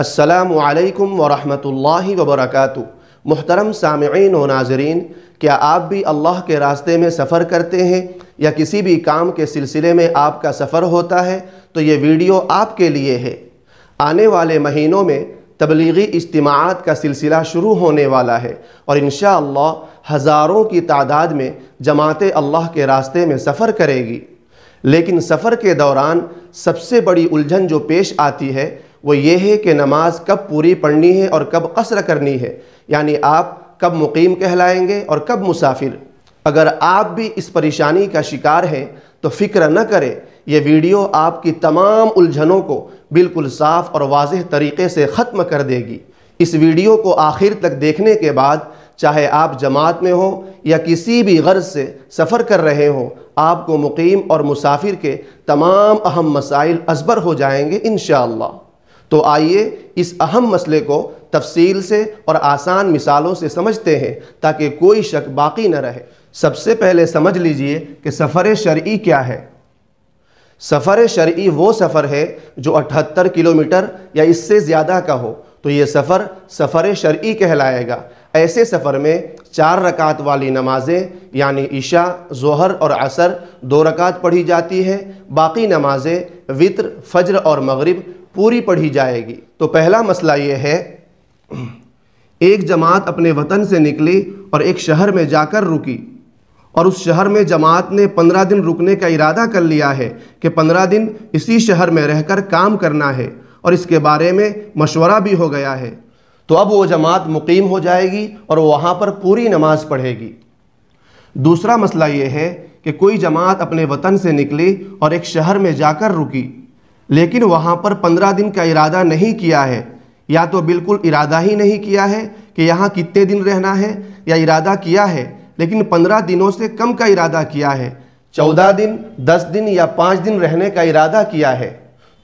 السلام علیکم ورحمۃ اللہ وبرکاتہ۔ محترم سامعین و ناظرین، کیا آپ بھی اللہ کے راستے میں سفر کرتے ہیں یا کسی بھی کام کے سلسلے میں آپ کا سفر ہوتا ہے تو یہ ویڈیو آپ کے لیے ہے۔ آنے والے مہینوں میں تبلیغی اجتماعات کا سلسلہ شروع ہونے والا ہے اور انشاءاللہ ہزاروں کی تعداد میں جماعت اللہ کے راستے میں سفر کرے گی۔ لیکن سفر کے دوران سب سے بڑی الجھن جو پیش آتی ہے وہ یہ ہے کہ نماز کب پوری پڑھنی ہے اور کب قصر کرنی ہے، یعنی آپ کب مقیم کہلائیں گے اور کب مسافر۔ اگر آپ بھی اس پریشانی کا شکار ہیں تو فکر نہ کریں، یہ ویڈیو آپ کی تمام الجھنوں کو بالکل صاف اور واضح طریقے سے ختم کر دے گی۔ اس ویڈیو کو آخر تک دیکھنے کے بعد چاہے آپ جماعت میں ہوں یا کسی بھی غرض سے سفر کر رہے ہوں، آپ کو مقیم اور مسافر کے تمام اہم مسائل ازبر ہو جائیں گے انشاءاللہ۔ تو آئیے اس اہم مسئلے کو تفصیل سے اور آسان مثالوں سے سمجھتے ہیں تاکہ کوئی شک باقی نہ رہے۔ سب سے پہلے سمجھ لیجئے کہ سفر شرعی کیا ہے۔ سفر شرعی وہ سفر ہے جو 78 کلومیٹر یا اس سے زیادہ کا ہو تو یہ سفر شرعی کہلائے گا۔ ایسے سفر میں 4 رکعت والی نمازیں یعنی عشاء، ظہر اور عصر 2 رکعت پڑھی جاتی ہے، باقی نمازیں وتر، فجر اور مغرب پوری پڑھی جائے گی۔ تو پہلا مسئلہ یہ ہے، ایک جماعت اپنے وطن سے نکلی اور ایک شہر میں جا کر رکی، اور اس شہر میں جماعت نے 15 دن رکنے کا ارادہ کر لیا ہے کہ 15 دن اسی شہر میں رہ کر کام کرنا ہے، اور اس کے بارے میں مشورہ بھی ہو گیا ہے۔ تو اب وہ جماعت مقیم ہو جائے گی اور وہاں پر پوری نماز پڑھے گی۔ دوسرا مسئلہ یہ ہے کہ کوئی جماعت اپنے وطن سے نکلی اور ایک شہر میں جا کر رکی، لیکن وہاں پر 15 دن کا ارادہ نہیں کیا ہے، یا تو بالکل ارادہ ہی نہیں کیا ہے کہ یہاں کتنے دن رہنا ہے، یا ارادہ کیا ہے لیکن 15 دنوں سے کم کا ارادہ کیا ہے، 14 دن، 10 دن یا 5 دن رہنے کا ارادہ کیا ہے،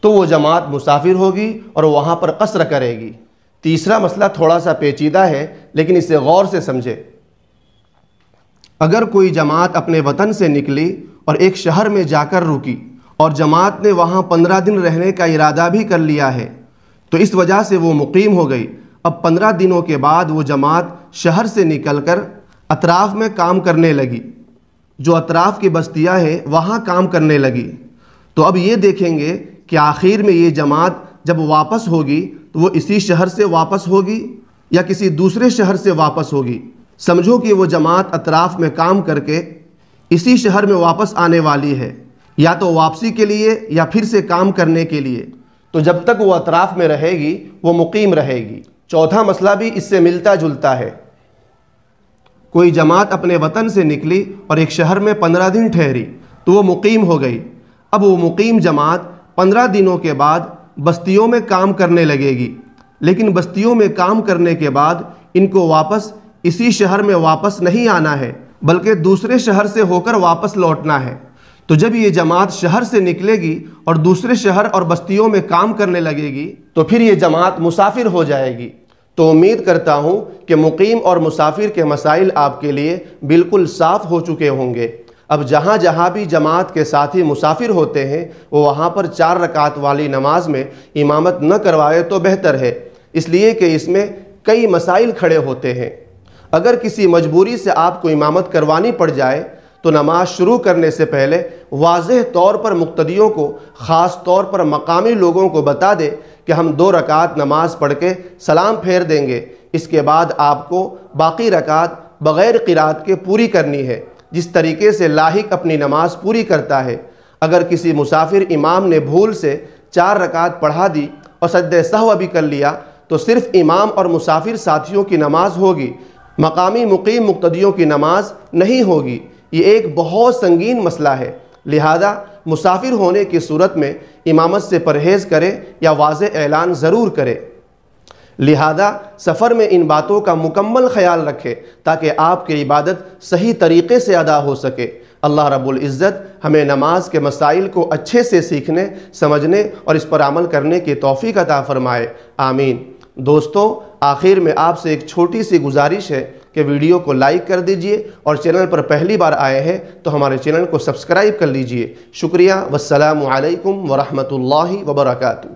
تو وہ جماعت مسافر ہوگی اور وہاں پر قصر کرے گی۔ تیسرا مسئلہ تھوڑا سا پیچیدہ ہے لیکن اسے غور سے سمجھے۔ اگر کوئی جماعت اپنے وطن سے نکلی اور ایک شہر میں جا کر رکی اور جماعت نے وہاں 15 دن رہنے کا ارادہ بھی کر لیا ہے تو اس وجہ سے وہ مقیم ہو گئی۔ اب 15 دنوں کے بعد وہ جماعت شہر سے نکل کر اطراف میں کام کرنے لگی، جو اطراف کی بستیاں ہیں وہاں کام کرنے لگی۔ تو اب یہ دیکھیں گے کہ آخر میں یہ جماعت جب واپس ہوگی تو وہ اسی شہر سے واپس ہوگی یا کسی دوسرے شہر سے واپس ہوگی۔ سمجھو کہ وہ جماعت اطراف میں کام کر کے اسی شہر میں واپس آنے والی ہے، یا تو واپسی کے لیے یا پھر سے کام کرنے کے لیے۔ تو جب تک وہ اطراف میں رہے گی وہ مقیم رہے گی۔ چوتھا مسئلہ بھی اس سے ملتا جلتا ہے۔ کوئی جماعت اپنے وطن سے نکلی اور ایک شہر میں 15 دن ٹھہری تو وہ مقیم ہو گئی۔ اب وہ مقیم جماعت 15 دنوں کے بعد بستیوں میں کام کرنے لگے گی، لیکن بستیوں میں کام کرنے کے بعد ان کو واپس اسی شہر میں واپس نہیں آنا ہے بلکہ دوسرے شہر سے ہو کر واپس لوٹنا ہے۔ تو جب یہ جماعت شہر سے نکلے گی اور دوسرے شہر اور بستیوں میں کام کرنے لگے گی تو پھر یہ جماعت مسافر ہو جائے گی۔ تو امید کرتا ہوں کہ مقیم اور مسافر کے مسائل آپ کے لیے بالکل صاف ہو چکے ہوں گے۔ اب جہاں جہاں بھی جماعت کے ساتھی مسافر ہوتے ہیں وہ وہاں پر 4 رکعت والی نماز میں امامت نہ کروائے تو بہتر ہے، اس لیے کہ اس میں کئی مسائل کھڑے ہوتے ہیں۔ اگر کسی مجبوری سے آپ کو امامت کروانی پڑ جائے تو نماز شروع کرنے سے پہلے واضح طور پر مقتدیوں کو، خاص طور پر مقامی لوگوں کو بتا دے کہ ہم 2 رکعت نماز پڑھ کے سلام پھیر دیں گے، اس کے بعد آپ کو باقی رکعت بغیر قرات کے پوری کرنی ہے، جس طریقے سے لاحق اپنی نماز پوری کرتا ہے۔ اگر کسی مسافر امام نے بھول سے 4 رکعت پڑھا دی اور سجدہ سہو بھی کر لیا تو صرف امام اور مسافر ساتھیوں کی نماز ہوگی، مقامی مقیم مقتدیوں کی نماز نہیں ہوگی۔ یہ ایک بہت سنگین مسئلہ ہے، لہذا مسافر ہونے کی صورت میں امامت سے پرہیز کرے یا واضح اعلان ضرور کرے۔ لہذا سفر میں ان باتوں کا مکمل خیال رکھے تاکہ آپ کی عبادت صحیح طریقے سے ادا ہو سکے۔ اللہ رب العزت ہمیں نماز کے مسائل کو اچھے سے سیکھنے، سمجھنے اور اس پر عمل کرنے کی توفیق عطا فرمائے، آمین۔ دوستو، آخر میں آپ سے ایک چھوٹی سی گزارش ہے کہ ویڈیو کو لائک کر دیجئے اور چینل پر پہلی بار آئے ہیں تو ہمارے چینل کو سبسکرائب کر لیجئے۔ شکریہ، والسلام علیکم ورحمۃ اللہ وبرکاتہ۔